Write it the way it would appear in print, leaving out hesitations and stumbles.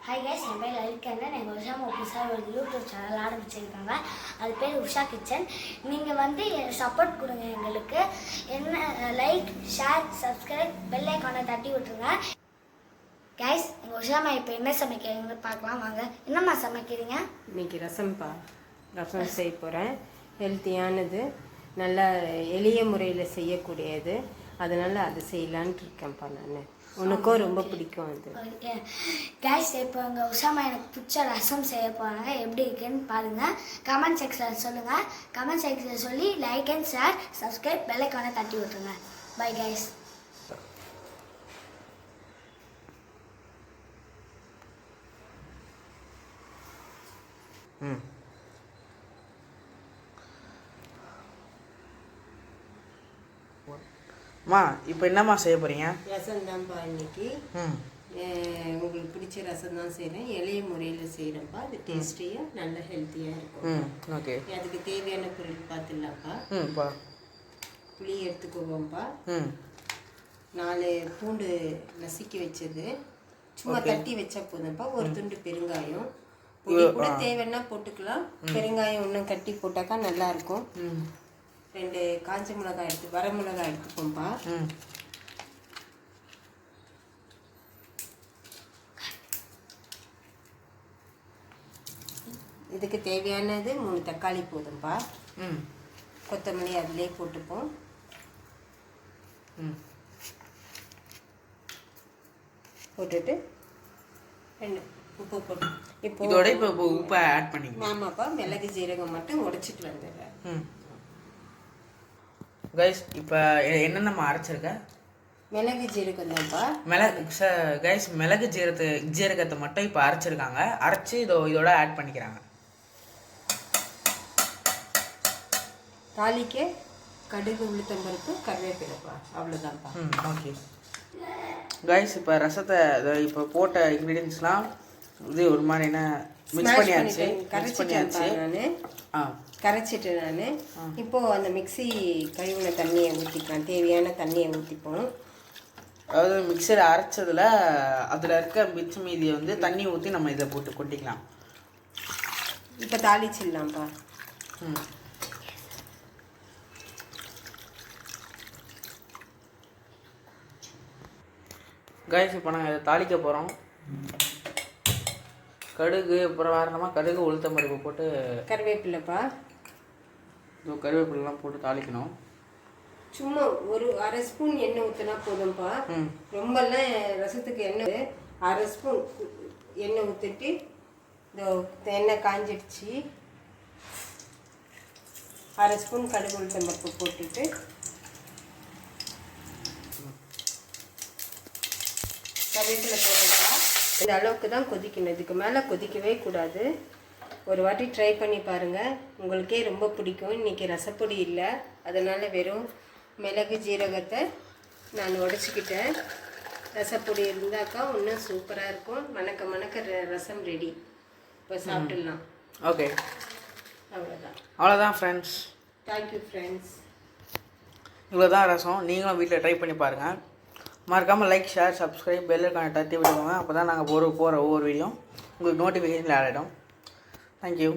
Hi guys, என் பேர் லலிகண்ணன். எங்கள் உஷாமா புதுசாக ஒரு யூடியூப் சேனல் ஆரம்பிச்சிருக்காங்க. அது பேர் உஷா கிச்சன். நீங்கள் வந்து சப்போர்ட் கொடுங்க எங்களுக்கு. என்ன லைக், ஷேர், சப்ஸ்கிரைப், பெல் ஐக்கானை தட்டி விட்டுருங்க. கைஸ், எங்கள் உஷாமா இப்போ என்ன சமைக்கிறீங்கன்னு பார்க்கலாம் வாங்க. என்னம்மா சமைக்கிறீங்க? இன்னைக்கு ரசம் செய்ய போகிறேன். ஹெல்த்தியானது, நல்ல எளிய முறையில் செய்யக்கூடியது. அதனால் அது செய்யலான்ட்டு இருக்கேன்ப்பா. நான் உனக்கும் ரொம்ப பிடிக்கும் அது. கைஸ், இப்போ எங்கள் உஷாமா எனக்கு பிடிச்ச ரசம் செய்ய போகிறாங்க. எப்படி இருக்குன்னு பாருங்கள். கமெண்ட் செக்ஷனில் சொல்லுங்கள். கமெண்ட் செக்ஷனில் சொல்லி like and share, subscribe, bell ஐக்கானை தட்டி விட்டுருங்க. Bye guys. மா இப்போ என்னம்மா செய்ய போகிறீங்க? ரசம் தான்ப்பா இன்னைக்கு. உங்களுக்கு பிடிச்ச ரசம் தான் செய்கிறேன். எளிய முறையில் செய்கிறேன்ப்பா. அது டேஸ்டியாக நல்ல ஹெல்த்தியாக இருக்கும். ஓகே. அதுக்கு தேவையான பொருள் பார்த்துடலாம்ப்பா. புளி எடுத்துக்குவோம்ப்பா. 4 பூண்டு நசுக்கி வச்சது, சும்மா தட்டி வச்சா போதும்ப்பா. ஒரு துண்டு பெருங்காயம், பொடி கூட தேவைன்னா போட்டுக்கலாம். பெருங்காயம் இன்னும் கட்டி போட்டாக்கா நல்லாயிருக்கும். 2 காஞ்ச மிளகாய் வர மிளகாய் எடுத்துப்போம்ப்பா. இதுக்கு தேவையானது 3 தக்காளி போதும்ப்பா. கொத்தமல்லி அதிலே போட்டுப்போம். போட்டுட்டு 2 உப்பு போட்டு இப்போ உப்பை ஆட் பண்ணிக்கலாம். ஆமாப்பா. மிளகு ஜீரகம் மட்டும் உடைச்சிட்டு வந்துடுறேன். கைஸ், இப்போ என்னென்னம்மா அரைச்சிருக்க? மிளகு ஜீரகம் தான்ப்பா. மிளகு ஜீரகத்தை மட்டும் இப்போ அரைச்சிருக்காங்க. அரைச்சி இதோட ஆட் பண்ணிக்கிறாங்க. தாளிக்க கடுகு, உளுத்தம்பருப்பு, கருவேப்பிலைப்பா. அவ்வளோதான்ப்பா. ஓகே கைஸ், இப்போ ரசத்தை இப்போ போட்ட இன்க்ரீடியன்ஸ்லாம் இது ஒரு மாதிரி என்ன மிக்ஸ் பண்ணியாச்சு. கரைச்சிட்டேன் நான். இப்போது அந்த மிக்ஸி கழுவின தண்ணியை ஊற்றிக்கலாம். தேவையான தண்ணியை ஊற்றிப்போம். அதாவது மிக்சர் அரைச்சதில் அதில் இருக்க மிச்ச மீதியை வந்து தண்ணி ஊற்றி நம்ம இதை போட்டு கொட்டிக்கலாம். இப்போ தாளிச்சிடலாம்ப்பா. கைஸ், இப்போ நாங்கள் இதை தாளிக்க போகிறோம். கடுகு, அப்புறம் வேறமா கடுகு, உளுத்தம்பருப்பு போட்டு கருவேப்பிலைப்பா. கருவேப்பிலாம் போட்டு தாளிக்கணும். சும்மா ஒரு 1/2 ஸ்பூன் எண்ணெய் ஊற்றினா போதும்ப்பா. ரொம்பலாம் ரசத்துக்கு எண்ணெய் 1/2 ஸ்பூன் எண்ணெய் ஊற்றிட்டு எண்ணெய் காஞ்சிடுச்சு. 1/2 ஸ்பூன் கடுகு, உளுத்தம்பருப்பு போட்டுட்டு கருவேப்பிலை போடுறப்பா. இந்த அளவுக்கு தான் கொதிக்கணும். இதுக்கு மேலே கொதிக்கவே கூடாது. ஒரு வாட்டி ட்ரை பண்ணி பாருங்கள், உங்களுக்கே ரொம்ப பிடிக்கும். இன்றைக்கி ரசப்பொடி இல்லை, அதனால் வெறும் மிளகு ஜீரகத்தை நான் உடச்சிக்கிட்டேன். ரசப்பொடி இருந்தாக்கா இன்னும் சூப்பராக இருக்கும். மணக்க ரசம் ரெடி. இப்போ சாப்பிட்டுடலாம். ஓகே, அவ்வளோதான் ஃப்ரெண்ட்ஸ். Thank you friends. இவ்வளோ தான் ரசம். நீங்களும் வீட்டில் ட்ரை பண்ணி பாருங்கள். மறக்காமல் லைக், ஷேர், சப்ஸ்கிரைப், பெல் ஐக்கானை தட்டி விடுவாங்க. அப்போ தான் நாங்கள் போகிற ஒவ்வொரு வீடியோ உங்களுக்கு நோட்டிஃபிகேஷனில் ஆட் ஆகிடும். தேங்க்யூ.